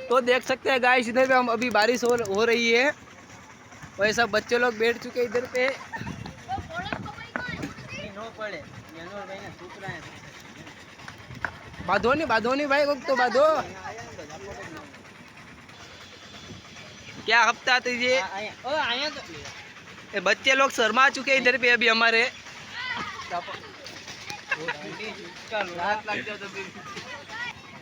तो देख सकते हैं गाइस, इधर पे हम अभी बारिश हो रही है और सब बच्चे लोग बैठ चुके हैं इधर पे। बांधो नहीं भाई, तो बांधो। क्या हफ्ता तो ये बच्चे लोग शर्मा चुके हैं इधर पे अभी हमारे।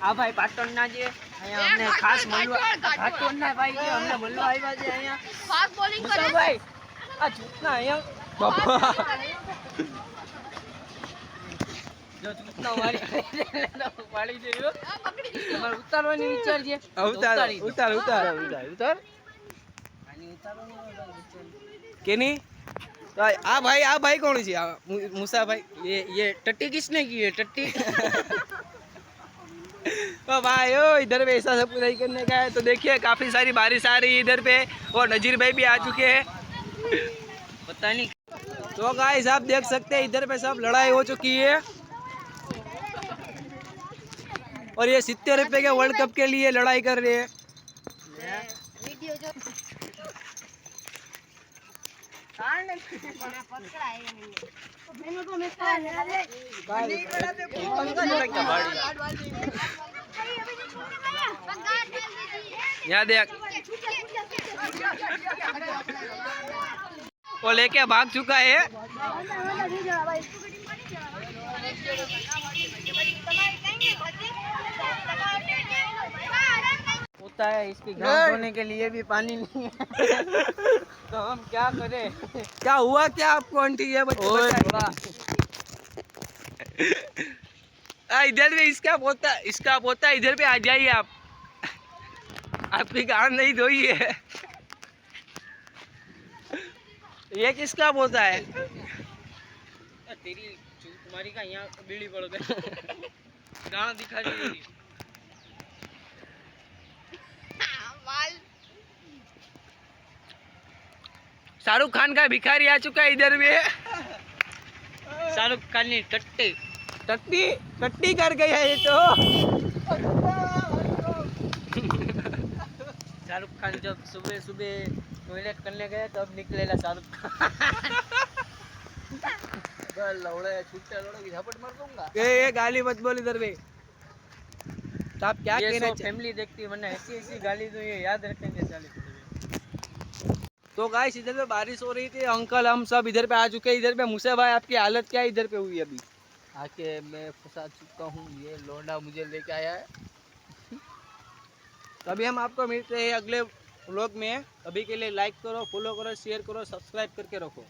हाँ भाई पाटण ना जे हमने खास મળવા પાટણ ના ભાઈ જે અમને મળવા આવ્યા છે અહીંયા ફાસ્ટ બોલિંગ કરે ભાઈ આ ચૂતના અહીંયા બાપા જો ચૂતના મારી પાડી દેયો તમારે ઉતારવાની વિચાર છે ઉતાર આની ઉતારવાની કેની आ भाई कौन सी मूसा भाई ये टट्टी किसने की है टट्टी तो भाई ओ इधर पे ऐसा सब नहीं करने का है। तो देखिए काफी सारी बारिश आ रही है इधर पे और नजीर भाई भी आ चुके हैं पता नहीं। तो गाइस आप देख सकते हैं इधर पे सब लड़ाई हो चुकी है और ये 70 रुपए के वर्ल्ड कप के लिए लड़ाई कर रहे हैं। यहाँ देख वो लेके भाग चुका है। होता है इसकी घास धोने के लिए भी पानी नहीं है तो हम क्या करें। क्या हुआ क्या आपको आंटी ये बच्चे इधर में इसका पोता इधर पे आ जाइए आप आपकी गान नहीं धोई है। ये किसका पोता है तेरी तुम्हारी का यहाँ बीड़ी पड़ गई गाना दिखा रही। शाहरुख खान का भिखारी आ चुका है इधर में। शाहरुख खान ने टट्टी कर गया है ये तो। शाहरुख खान जब सुबह टॉयलेट करने गए तो अब निकलेला शाहरुख खान। ये गाली मत बोल इधर में। तो आप क्या कहना चाहिए? फैमिली देखती वरना ऐसी गाली तो ये याद रखेंगे साले। तो गाइस इधर पे बारिश हो रही थी, अंकल हम सब इधर पे आ चुके हैं। इधर पे मुसे भाई आपकी हालत क्या है इधर पे हुई अभी? आके मैं फंसा चुका हूँ, ये लौंडा मुझे लेके आया है। तो अभी हम आपको मिलते हैं अगले व्लॉग में। अभी के लिए लाइक करो, फॉलो करो, शेयर करो, सब्सक्राइब करके रखो।